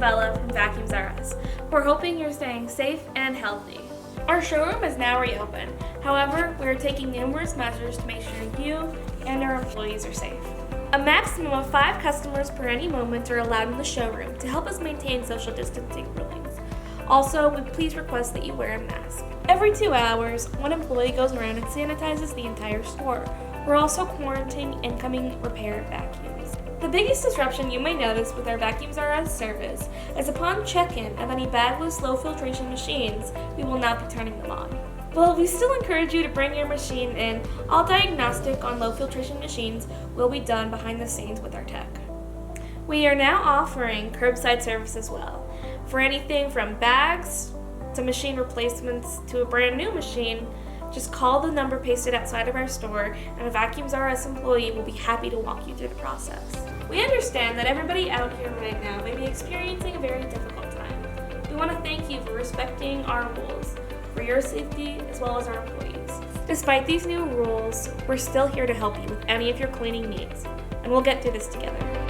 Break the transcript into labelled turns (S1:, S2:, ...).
S1: Isabella from Vacuums R Us. We're hoping you're staying safe and healthy. Our showroom is now reopened. However, we are taking numerous measures to make sure you and our employees are safe. A maximum of 5 customers per any moment are allowed in the showroom to help us maintain social distancing rulings. Also, we please request that you wear a mask. Every 2 hours, one employee goes around and sanitizes the entire store. We're also quarantining incoming repair vacuums. The biggest disruption you may notice with our Vacuums R Us service is upon check-in of any bagless low filtration machines, we will not be turning them on. While we still encourage you to bring your machine in, all diagnostic on low filtration machines will be done behind the scenes with our tech. We are now offering curbside service as well. For anything from bags to machine replacements to a brand new machine, just call the number pasted outside of our store and a Vacuums R Us employee will be happy to walk you through the process. We understand that everybody out here right now may be experiencing a very difficult time. We want to thank you for respecting our rules, for your safety as well as our employees. Despite these new rules, we're still here to help you with any of your cleaning needs, and we'll get through this together.